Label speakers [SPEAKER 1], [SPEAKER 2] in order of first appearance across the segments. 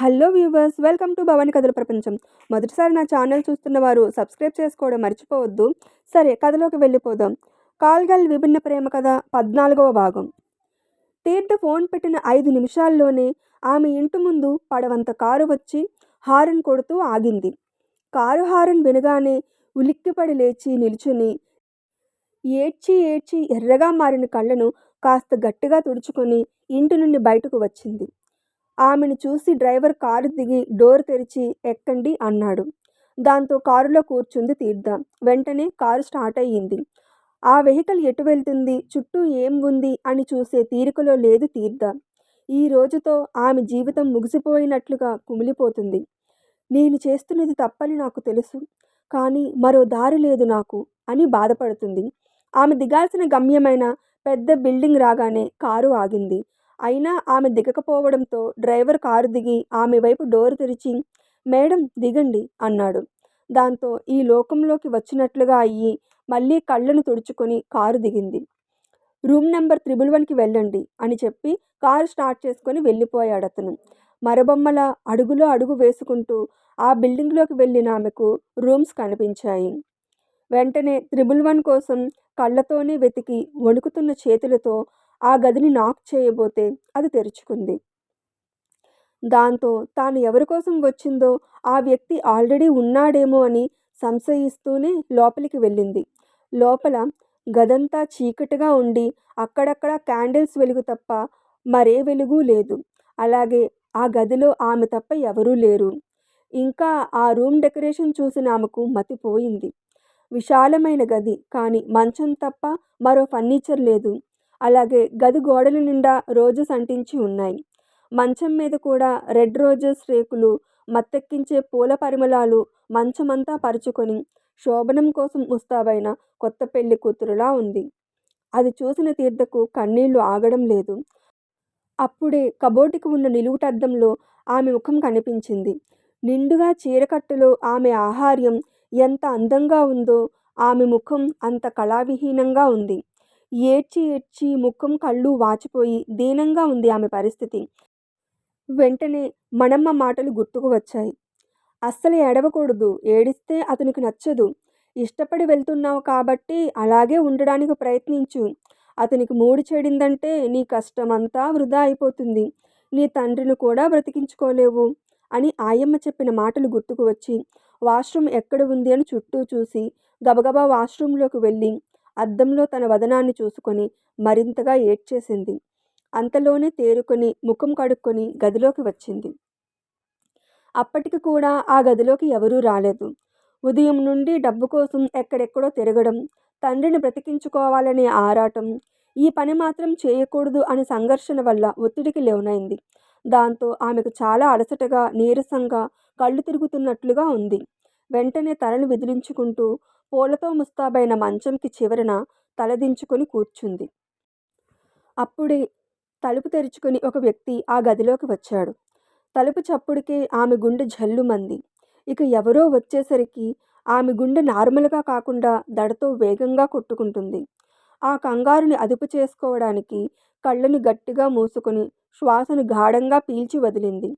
[SPEAKER 1] Hello viewers, welcome to Bhavani కథల ప్రపంచం. మొదటిసారి నా ఛానల్ చూస్తున్న వారు సబ్స్క్రైబ్ చేసుకోవడం మర్చిపోవద్దు. సరే, కథలోకి వెళ్ళిపోదాం. కాల్గల్ విభిన్న ప్రేమ కథ 14వ భాగం. తీర్థ ఫోన్ పెట్టిన 5 నిమిషాల్లోనే ఆమె ఇంటి ముందు పడవంత కారు వచ్చి హారన్ కొడుతూ ఆగింది. కారు హారన్ వినగానే ఉలిక్కిపడి లేచి నిల్చుని ఏడ్చి ఏడ్చి ఎర్రగా మారిన కళ్ళను కాస్త గట్టిగా తుడుచుకొని ఇంటి నుండి బయటకు వచ్చింది. ఆమెను చూసి డ్రైవర్ కారు దిగి డోర్ తెరిచి ఎక్కండి అన్నాడు. దాంతో కారులో కూర్చుంది తీర్థ. వెంటనే కారు స్టార్ట్ అయ్యింది. ఆ వెహికల్ ఎటు వెళ్తుంది, చుట్టూ ఏం ఉంది అని చూసే తీరికలో లేదు తీర్థ. ఈ రోజుతో ఆమె జీవితం ముగిసిపోయినట్లుగా కుమిలిపోతుంది. నేను చేస్తున్నది తప్పని నాకు తెలుసు, కానీ మరో దారి లేదు నాకు అని బాధపడుతుంది. ఆమె దిగాల్సిన గమ్యమైన పెద్ద బిల్డింగ్ రాగానే కారు ఆగింది. అయినా ఆమె దిగకపోవడంతో డ్రైవర్ కారు దిగి ఆమె వైపు డోర్ తెరిచి మేడం దిగండి అన్నాడు. దాంతో ఈ లోకంలోకి వచ్చినట్లుగా అయ్యి మళ్ళీ కళ్ళను తుడుచుకొని కారు దిగింది. రూమ్ నెంబర్ 111కి వెళ్ళండి అని చెప్పి కారు స్టార్ట్ చేసుకొని వెళ్ళిపోయాడు అతను. మరబొమ్మల అడుగులో అడుగు వేసుకుంటూ ఆ బిల్డింగ్లోకి వెళ్ళిన ఆమెకు రూమ్స్ కనిపించాయి. వెంటనే 111 కోసం కళ్ళతోనే వెతికి వణుకుతున్న చేతులతో ఆ గదిని నాక్ చేయబోతే అది తెరుచుకుంది. దాంతో తాను ఎవరి కోసం వచ్చిందో ఆ వ్యక్తి ఆల్రెడీ ఉన్నాడేమో అని సంశయిస్తూనే లోపలికి వెళ్ళింది. లోపల గదంతా చీకటిగా ఉండి అక్కడక్కడ క్యాండిల్స్ వెలుగు తప్ప మరే వెలుగు లేదు. అలాగే ఆ గదిలో ఆమె తప్ప ఎవరూ లేరు. ఇంకా ఆ రూమ్ డెకరేషన్ చూసిన ఆమెకు మతిపోయింది. విశాలమైన గది, కానీ మంచం తప్ప మరో ఫర్నిచర్ లేదు. అలాగే గది గోడల నిండా రోజెస్ అంటించి ఉన్నాయి. మంచం మీద కూడా రెడ్ రోజెస్ రేకులు, మత్తెక్కించే పూల పరిమళాలు మంచమంతా పరుచుకొని శోభనం కోసం ముస్తాబైన కొత్త పెళ్లి కూతురులా ఉంది. అది చూసిన తీర్థకు కన్నీళ్లు ఆగడం లేదు. అప్పుడే కబోర్డుకి ఉన్న నిలువుటద్దంలో ఆమె ముఖం కనిపించింది. నిండుగా చీరకట్టులో ఆమె ఆహార్యం ఎంత అందంగా ఉందో ఆమె ముఖం అంత కళావిహీనంగా ఉంది. ఏడ్చి ఏడ్చి ముఖం కళ్ళు వాచిపోయి దీనంగా ఉంది ఆమె పరిస్థితి. వెంటనే మనమ్మ మాటలు గుర్తుకు వచ్చాయి. అస్సలు ఏడవకూడదు, ఏడిస్తే అతనికి నచ్చదు. ఇష్టపడి వెళ్తున్నావు కాబట్టి అలాగే ఉండడానికి ప్రయత్నించు. అతనికి మూడు చెడిందంటే నీ కష్టమంతా వృధా అయిపోతుంది. నీ తండ్రిని కూడా బ్రతికించుకోలేవు అని ఆయమ్మ చెప్పిన మాటలు గుర్తుకు వచ్చి వాష్రూమ్ ఎక్కడ ఉంది అని చుట్టూ చూసి గబగబా వాష్రూంలోకి వెళ్ళి అద్దంలో తన వదనాన్ని చూసుకొని మరింతగా ఏడ్చేసింది. అంతలోనే తేరుకొని ముఖం కడుక్కొని గదిలోకి వచ్చింది. అప్పటికి కూడా ఆ గదిలోకి ఎవరూ రాలేదు. ఉదయం నుండి డబ్బు కోసం ఎక్కడెక్కడో తిరగడం, తండ్రిని బ్రతికించుకోవాలనే ఆరాటం, ఈ పని మాత్రం చేయకూడదు అనే సంఘర్షణ వల్ల ఒత్తిడికి లోనైంది. దాంతో ఆమెకు చాలా అలసటగా, నీరసంగా, కళ్ళు తిరుగుతున్నట్లుగా ఉంది. వెంటనే తలను విదిలించుకుంటూ పూలతో ముస్తాబైన మంచంకి చివరన తలదించుకొని కూర్చుంది. అప్పుడే తలుపు తెరుచుకొని ఒక వ్యక్తి ఆ గదిలోకి వచ్చాడు. తలుపు చప్పుడుకే ఆమె గుండె జల్లుమంది. ఇక ఎవరో వచ్చేసరికి ఆమె గుండె నార్మల్గా కాకుండా దడతో వేగంగా కొట్టుకుంటుంది. ఆ కంగారుని అదుపు చేసుకోవడానికి కళ్ళను గట్టిగా మూసుకొని శ్వాసను గాఢంగా పీల్చి వదిలింది.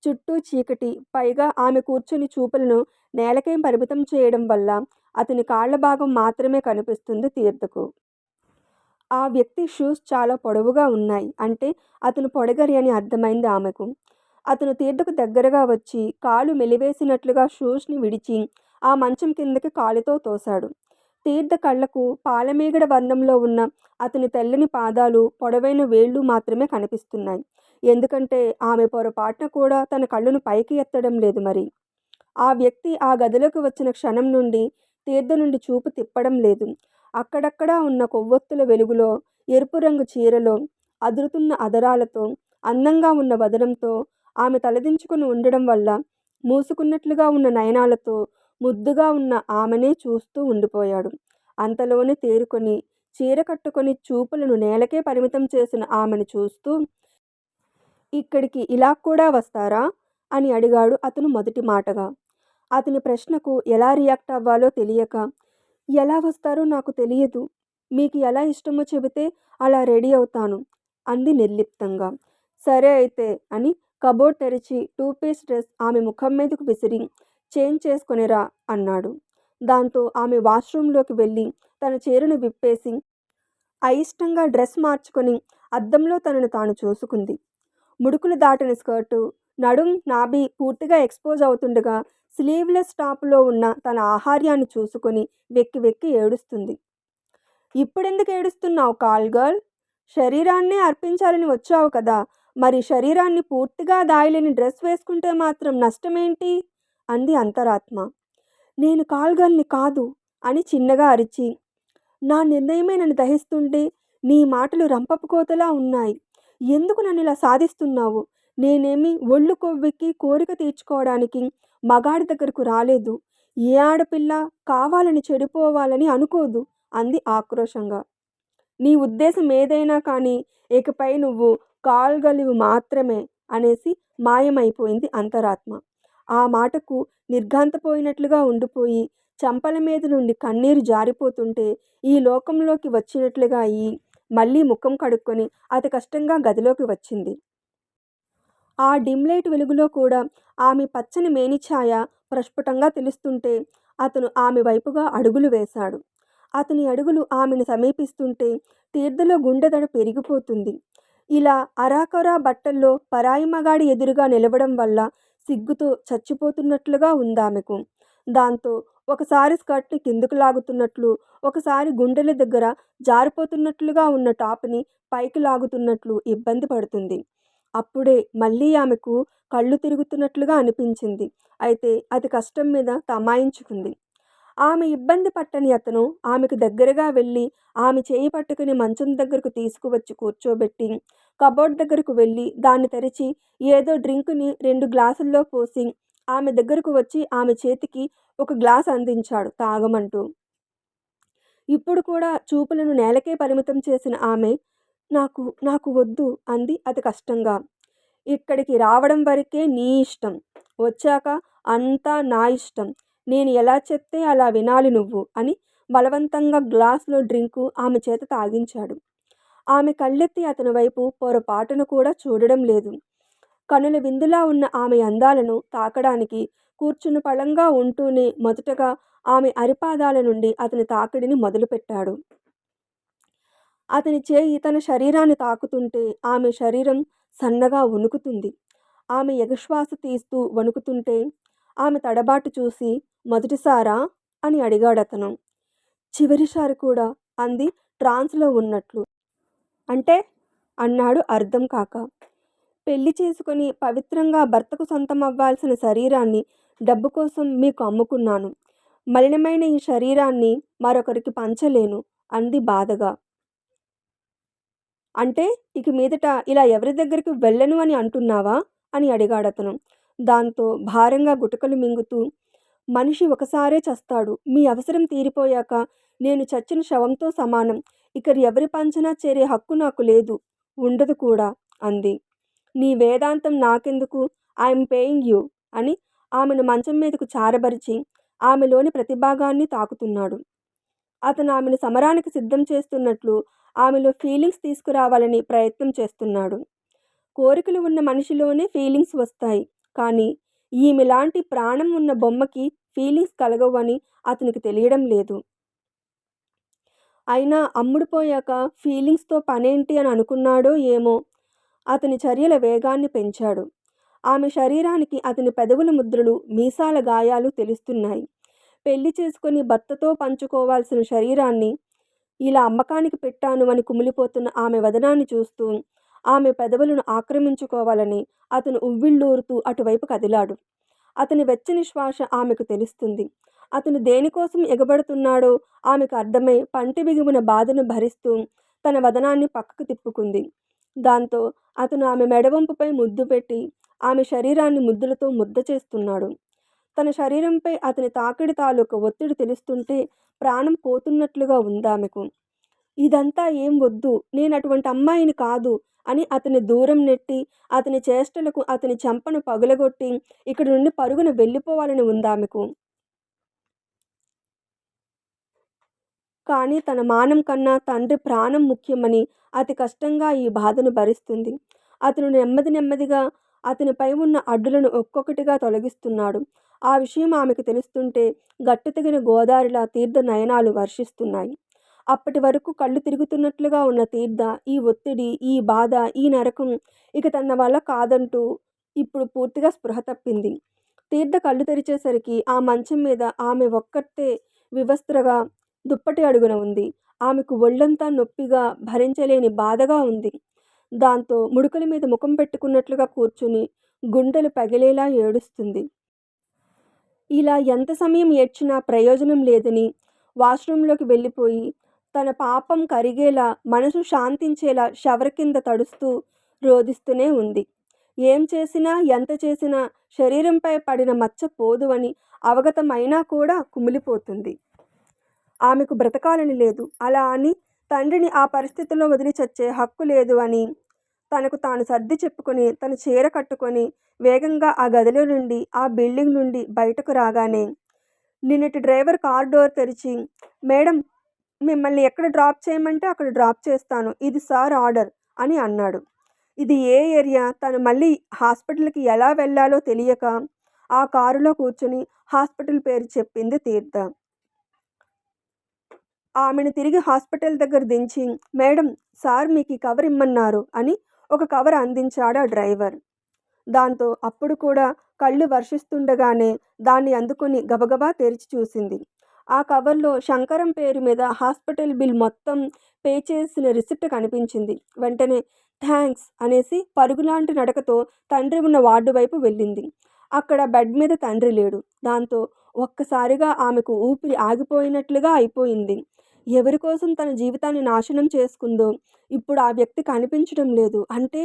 [SPEAKER 1] చుట్టూ చీకటి, పైగా ఆమె కూర్చుని చూపులను నేలకే పరిమితం చేయడం వల్ల అతని కాళ్ల భాగం మాత్రమే కనిపిస్తుంది తీర్థకు. ఆ వ్యక్తి షూస్ చాలా పొడవుగా ఉన్నాయి. అంటే అతను పొడగరి అని అర్థమైంది ఆమెకు. అతను తీర్థకు దగ్గరగా వచ్చి కాలు మెలివేసినట్లుగా షూస్ని విడిచి ఆ మంచం కిందకి కాలుతో తోశాడు. తీర్థ కళ్ళకు పాలమీగడ వర్ణంలో ఉన్న అతని తెల్లని పాదాలు, పొడవైన వేళ్ళు మాత్రమే కనిపిస్తున్నాయి. ఎందుకంటే ఆమె పొరపాటున కూడా తన కళ్ళను పైకి ఎత్తడం లేదు మరి. ఆ వ్యక్తి ఆ గదిలోకి వచ్చిన క్షణం నుండి తీర్థ నుండి చూపు తిప్పడం లేదు. అక్కడక్కడా ఉన్న కొవ్వొత్తుల వెలుగులో, ఎరుపు రంగు చీరలో, అదురుతున్న అదరాలతో, అందంగా ఉన్న వదనంతో, ఆమె తలదించుకుని ఉండడం వల్ల మూసుకున్నట్లుగా ఉన్న నయనాలతో ముద్దుగా ఉన్న ఆమెనే చూస్తూ ఉండిపోయాడు. అంతలోనే తేరుకొని చీర కట్టుకొని చూపులను నేలకే పరిమితం చేసిన ఆమెను చూస్తూ ఇక్కడికి ఇలా కూడా వస్తారా అని అడిగాడు అతను మొదటి మాటగా. అతని ప్రశ్నకు ఎలా రియాక్ట్ అవ్వాలో తెలియక, ఎలా వస్తారో నాకు తెలియదు, మీకు ఎలా ఇష్టమో చెబితే అలా రెడీ అవుతాను అంది నిర్లిప్తంగా. సరే అయితే అని కబోర్డ్ తెరిచి టూపీస్ డ్రెస్ ఆమె ముఖం మీదకు విసిరి చేంజ్ చేసుకొనిరా అన్నాడు. దాంతో ఆమె వాష్రూంలోకి వెళ్ళి తన చీరను విప్పేసి అయిష్టంగా డ్రెస్ మార్చుకొని అద్దంలో తనను తాను చూసుకుంది. ముడుకులు దాటిన స్కర్టు, నడుం నాభి పూర్తిగా ఎక్స్పోజ్ అవుతుండగా స్లీవ్లెస్ టాపులో ఉన్న తన ఆహార్యాన్ని చూసుకొని వెక్కి వెక్కి ఏడుస్తుంది. ఇప్పుడెందుకు ఏడుస్తున్నావు కాల్ గర్ల్? శరీరాన్నే అర్పించాలని వచ్చావు కదా, మరి శరీరాన్ని పూర్తిగా దాయలేని డ్రెస్ వేసుకుంటే మాత్రం నష్టమేంటి? అంది అంతరాత్మ. నేను కాల్ గర్ల్ని కాదు అని చిన్నగా అరిచి, నా నిర్ణయమే నన్ను దహిస్తుంటే నీ మాటలు రంపపు కోతలా ఉన్నాయి. ఎందుకు నన్ను ఇలా సాధిస్తున్నావు? నేనేమి ఒళ్ళు కొవ్వెక్కి కోరిక తీర్చుకోవడానికి మగాడి దగ్గరకు రాలేదు. ఏ ఆడపిల్ల కావాలని చెడిపోవాలని అనుకోదు అంది ఆక్రోశంగా. నీ ఉద్దేశం ఏదైనా కానీ ఇకపై నువ్వు కాల్ గర్ల్వి మాత్రమే అనేసి మాయమైపోయింది అంతరాత్మ. ఆ మాటకు నిర్ఘాంతపోయినట్లుగా ఉండిపోయి చెంపల మీద నుండి కన్నీరు జారిపోతుంటే ఈ లోకంలోకి వచ్చినట్లుగా అయి మళ్ళీ ముఖం కడుక్కొని అతి కష్టంగా గదిలోకి వచ్చింది. ఆ డిమ్ లైట్ వెలుగులో కూడా ఆమె పచ్చని మేనిఛాయ ప్రస్ఫుటంగా తెలుస్తుంటే అతను ఆమె వైపుగా అడుగులు వేశాడు. అతని అడుగులు ఆమెను సమీపిస్తుంటే తీర్థలో గుండెదడ పెరిగిపోతుంది. ఇలా అరాకొరా బట్టల్లో పరాయి మగాడి ఎదురుగా నిలవడం వల్ల సిగ్గుతో చచ్చిపోతున్నట్లుగా ఉందామెకు. దాంతో ఒకసారి స్కర్ట్ని కిందకు లాగుతున్నట్లు, ఒకసారి గుండెల దగ్గర జారిపోతున్నట్లుగా ఉన్న టాప్ని పైకి లాగుతున్నట్లు ఇబ్బంది పడుతుంది. అప్పుడే మళ్ళీ ఆమెకు కళ్ళు తిరుగుతున్నట్లుగా అనిపించింది. అయితే అతి కష్టం మీద తమాయించుకుంది. ఆమె ఇబ్బంది పట్టని అతను ఆమెకు దగ్గరగా వెళ్ళి ఆమె చేయి పట్టుకుని మంచం దగ్గరకు తీసుకువచ్చి కూర్చోబెట్టి కబోర్డ్ దగ్గరకు వెళ్ళి దాన్ని తెరిచి ఏదో డ్రింకుని 2 గ్లాసుల్లో పోసి ఆమె దగ్గరకు వచ్చి ఆమె చేతికి ఒక గ్లాస్ అందించాడు తాగమంటూ. ఇప్పుడు కూడా చూపులను నేలకే పరిమితం చేసిన ఆమె నాకు నాకు వద్దు అంది అతి కష్టంగా. ఇక్కడికి రావడం వరకే నీ ఇష్టం, వచ్చాక అంతా నా ఇష్టం, నేను ఎలా చెప్తే అలా వినాలి నువ్వు అని బలవంతంగా గ్లాసులో డ్రింకు ఆమె చేత తాగించాడు. ఆమె కళ్ళెత్తి అతని వైపు పొరపాటును కూడా చూడడం లేదు. కనుల విందులా ఉన్న ఆమె అందాలను తాకడానికి కూర్చుని పళంగా ఉంటూనే మొదటగా ఆమె అరిపాదాల నుండి అతని తాకిడిని మొదలుపెట్టాడు. అతని చేయి తన శరీరాన్ని తాకుతుంటే ఆమె శరీరం సన్నగా వణుకుతుంది. ఆమె ఎగశ్వాస తీస్తూ వణుకుతుంటే ఆమె తడబాటు చూసి మొదటిసారా అని అడిగాడతను. చివరిసారి కూడా అంది ట్రాన్స్లో ఉన్నట్లు. అంటే అన్నాడు అర్థం కాక. పెళ్లి చేసుకొని పవిత్రంగా భర్తకు సొంతమవ్వాల్సిన శరీరాన్ని డబ్బు కోసం మీకు అమ్ముకున్నాను. మలినమైన ఈ శరీరాన్ని మరొకరికి పంచలేను అంది బాధగా. అంటే ఇక మీదట ఇలా ఎవరి దగ్గరికి వెళ్ళను అని అంటున్నావా అని అడిగాడతను. దాంతో భారంగా గుటకలు మింగుతూ, మనిషి ఒకసారే చస్తాడు. మీ అవసరం తీరిపోయాక నేను చచ్చిన శవంతో సమానం. ఇక ఎవరి పంచనా చేరే హక్కు నాకు లేదు, ఉండదు కూడా అంది. నీ వేదాంతం నాకెందుకు, ఐఎమ్ పేయింగ్ యూ అని ఆమెను మంచం మీదకు చారబరిచి ఆమెలోని ప్రతిభాగాన్ని తాకుతున్నాడు. అతను ఆమెను సమరానికి సిద్ధం చేస్తున్నట్లు ఆమెలో ఫీలింగ్స్ తీసుకురావాలని ప్రయత్నం చేస్తున్నాడు. కోరికలు ఉన్న మనిషిలోనే ఫీలింగ్స్ వస్తాయి, కానీ ఈమెలాంటి ప్రాణం ఉన్న బొమ్మకి ఫీలింగ్స్ కలగవని అతనికి తెలియడం లేదు. అయినా అమ్ముడుపోయాక ఫీలింగ్స్తో పనేంటి అని అనుకున్నాడో ఏమో అతని చర్యల వేగాన్ని పెంచాడు. ఆమె శరీరానికి అతని పెదవుల ముద్రలు, మీసాల గాయాలు తెలుస్తున్నాయి. పెళ్లి చేసుకొని భర్తతో పంచుకోవాల్సిన శరీరాన్ని ఇలా అమ్మకానికి పెట్టాను అని కుమిలిపోతున్న ఆమె వదనాన్ని చూస్తూ ఆమె పెదవులను ఆక్రమించుకోవాలని అతను ఉవ్విళ్ళూరుతూ అటువైపు కదిలాడు. అతని వెచ్చని శ్వాస ఆమెకు తెలుస్తుంది. అతను దేనికోసం ఎగబడుతున్నాడో ఆమెకు అర్థమై పంటి బిగుమున బాధను భరిస్తూ తన వదనాన్ని పక్కకు తిప్పుకుంది. దాంతో అతను ఆమె మెడవంపుపై ముద్దు పెట్టి ఆమె శరీరాన్ని ముద్దులతో ముద్ద చేస్తున్నాడు. తన శరీరంపై అతని తాకిడి తాలూకు ఒత్తిడి తెలుస్తుంటే ప్రాణం పోతున్నట్లుగా ఉందామెకు. ఇదంతా ఏం వద్దు, నేను అటువంటి అమ్మాయిని కాదు అని అతని దూరం నెట్టి అతని చేష్టలకు అతని చెంపను పగులగొట్టి ఇక్కడి నుండి పరుగున వెళ్ళిపోవాలని ఉందామెకు. కానీ తన మానం కన్నా తండ్రి ప్రాణం ముఖ్యమని అతి కష్టంగా ఈ బాధను భరిస్తుంది. అతను నెమ్మదిగా అతనిపై ఉన్న అడ్డులను ఒక్కొక్కటిగా తొలగిస్తున్నాడు. ఆ విషయం ఆమెకు తెలుస్తుంటే గట్టుతెగిన గోదారిలా తీర్థ నయనాలు వర్షిస్తున్నాయి. అప్పటి వరకు కళ్ళు తిరుగుతున్నట్లుగా ఉన్న తీర్థ ఈ ఒత్తిడి, ఈ బాధ, ఈ నరకం ఇక తన వల్ల కాదంటూ ఇప్పుడు పూర్తిగా స్పృహ తప్పింది. తీర్థ కళ్ళు తెరిచేసరికి ఆ మంచం మీద ఆమె ఒక్కతే వివస్త్రగా దుప్పటి అడుగున ఉంది. ఆమెకు ఒళ్ళంతా నొప్పిగా, భరించలేని బాధగా ఉంది. దాంతో ముడుకుల మీద ముఖం పెట్టుకున్నట్లుగా కూర్చుని గుండెలు పగిలేలా ఏడుస్తుంది. ఇలా ఎంత సమయం ఏడ్చినా ప్రయోజనం లేదని వాష్‌రూమ్‌లోకి వెళ్ళిపోయి తన పాపం కరిగేలా, మనసు శాంతించేలా షవర్ కింద తడుస్తూ రోదిస్తూనే ఉంది. ఏం చేసినా, ఎంత చేసినా శరీరంపై పడిన మచ్చ పోదు అని అవగతమైనా కూడా కుమిలిపోతుంది. ఆమెకు బ్రతకాలని లేదు. అలా అని తండ్రిని ఆ పరిస్థితిలో వదిలి చచ్చే హక్కు లేదు అని తనకు తాను సర్ది చెప్పుకొని, తన చీర కట్టుకొని వేగంగా ఆ గదిలో నుండి, ఆ బిల్డింగ్ నుండి బయటకు రాగానే నిన్నటి డ్రైవర్ కార్ డోర్ తెరిచి, "మేడం, మిమ్మల్ని ఎక్కడ డ్రాప్ చేయమంటే అక్కడ డ్రాప్ చేస్తాను. ఇది సార్ ఆర్డర్" అని అన్నాడు. ఇది ఏ ఏరియా, తను మళ్ళీ హాస్పిటల్‌కి ఎలా వెళ్ళాలో తెలియక ఆ కారులో కూర్చొని హాస్పిటల్ పేరు చెప్పింది తీర్థ. ఆమెను తిరిగి హాస్పిటల్ దగ్గర దించి, "మేడం, సార్ మీకీ కవర్ ఇమ్మన్నారు" అని ఒక కవర్ అందించాడు ఆ డ్రైవర్. దాంతో అప్పుడు కూడా కళ్ళు వర్షిస్తుండగానే దాన్ని అందుకొని గబగబా తెరిచి చూసింది. ఆ కవర్‌లో శంకరం పేరు మీద హాస్పిటల్ బిల్ మొత్తం పే చేసిన రిసిప్ట్ కనిపించింది. వెంటనే థాంక్స్ అనేసి పరుగులాంటి నడకతో తండ్రి ఉన్న వార్డు వైపు వెళ్ళింది. అక్కడ బెడ్ మీద తండ్రి లేడు. దాంతో ఒక్కసారిగా ఆమెకు ఊపిరి ఆగిపోయినట్లుగా అయిపోయింది. ఎవరి కోసం తన జీవితాన్ని నాశనం చేసుకుందో ఇప్పుడు ఆ వ్యక్తి కనిపించడం లేదు. అంటే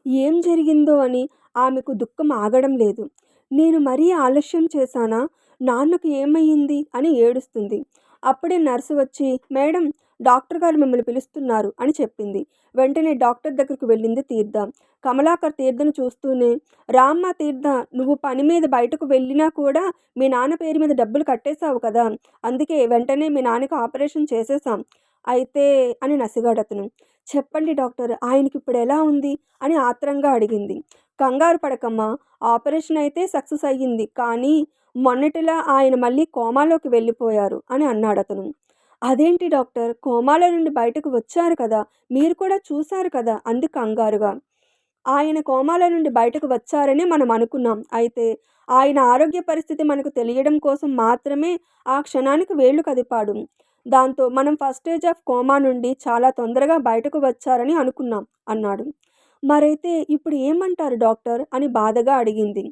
[SPEAKER 1] ఏం జరిగిందో అని ఆమెకు దుఃఖం ఆగడం లేదు. నేను మరీ ఆలస్యం చేశానా? నాన్నకు ఏమయ్యింది? అని ఏడుస్తుంది. అప్పుడే నర్సు వచ్చి, "మేడం, డాక్టర్ గారు మిమ్మల్ని పిలుస్తున్నారు" అని చెప్పింది. వెంటనే డాక్టర్ దగ్గరకు వెళ్ళింది తీర్థ. కమలాకర్ తీర్థను చూస్తూనే, "రామ్మా తీర్థ, నువ్వు పని మీద బయటకు వెళ్ళినా కూడా మీ నాన్న పేరు మీద డబ్బులు కట్టేశావు కదా! అందుకే వెంటనే మీ నాన్నకి ఆపరేషన్ చేసేశాం. అయితే" అని నసిగాడతను. "చెప్పండి డాక్టర్, ఆయనకిప్పుడు ఎలా ఉంది?" అని ఆత్రంగా అడిగింది. "కంగారు పడకమ్మా, ఆపరేషన్ అయితే సక్సెస్ అయ్యింది. కానీ మొన్నటిలా ఆయన మళ్ళీ కోమాలోకి వెళ్ళిపోయారు" అని అన్నాడతను. "అదేంటి డాక్టర్, కోమాలో నుండి బయటకు వచ్చారు కదా! మీరు కూడా చూశారు కదా!" అంది కంగారుగా. "ఆయన కోమాలో నుండి బయటకు వచ్చారని మనం అనుకున్నాం. అయితే ఆయన ఆరోగ్య పరిస్థితి మనకు తెలియడం కోసం మాత్రమే ఆ క్షణానికి వేళ్లు కదిపాడు. దాంతో మనం ఫస్ట్ స్టేజ్ ఆఫ్ కోమా నుండి చాలా తొందరగా బయటకు వచ్చారని అనుకున్నాం" అన్నాడు. "మరైతే ఇప్పుడు ఏమంటారు డాక్టర్" అని బాధగా అడిగింది.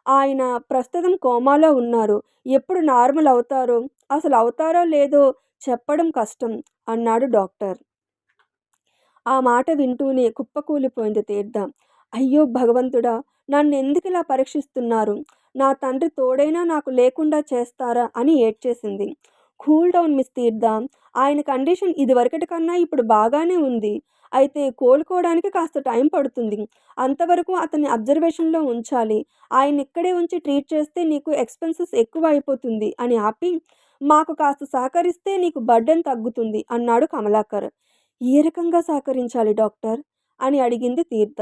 [SPEAKER 1] "ఆయన ప్రస్తుతం కోమాలో ఉన్నారు. ఎప్పుడు నార్మల్ అవుతారో, అసలు అవుతారో లేదో చెప్పడం కష్టం" అన్నాడు డాక్టర్. ఆ మాట వింటూనే కుప్పకూలిపోయింది తీర్థ. "అయ్యో భగవంతుడా! నన్నెందుకిలా పరీక్షిస్తున్నారు? నా తండ్రి తోడైనా నాకు లేకుండా చేస్తారా?" అని ఏడ్చేసింది. "కూల్ డౌన్ మిస్ తీర్థ. ఆయన కండిషన్ ఇదివరకటి కన్నా ఇప్పుడు బాగానే ఉంది. అయితే కోలుకోవడానికి కాస్త టైం పడుతుంది. అంతవరకు అతన్ని అబ్జర్వేషన్‌లో ఉంచాలి. ఆయన్నిక్కడే ఉంచి ట్రీట్ చేస్తే నీకు ఎక్స్‌పెన్సెస్ ఎక్కువ అయిపోతుంది" అని ఆపి, "మాకు కాస్త సహకరిస్తే నీకు బర్డెన్ తగ్గుతుంది" అన్నాడు కమలాకర్. "ఏ రకంగా సహకరించాలి డాక్టర్?" అని అడిగింది తీర్థ.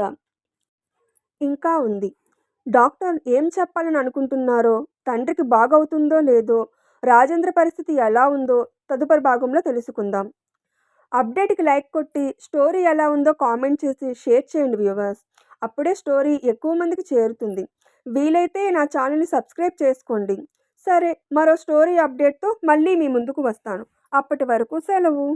[SPEAKER 1] ఇంకా ఉంది. డాక్టర్ ఏం చెప్పాలని అనుకుంటున్నారో, తండ్రికి బాగవుతుందో లేదో, రాజేంద్ర పరిస్థితి ఎలా ఉందో తదుపరి భాగంలో తెలుసుకుందాం. అప్డేట్‌కి లైక్ కొట్టి, స్టోరీ ఎలా ఉందో కామెంట్ చేసి షేర్ చేయండి వ్యూవర్స్. అప్పుడే స్టోరీ ఎక్కువ మందికి చేరుతుంది. వీలైతే నా ఛానల్‌ని సబ్స్క్రైబ్ చేసుకోండి. సరే, మరో స్టోరీ అప్డేట్‌తో మళ్ళీ మీ ముందుకు వస్తాను. అప్పటి వరకు సెలవు.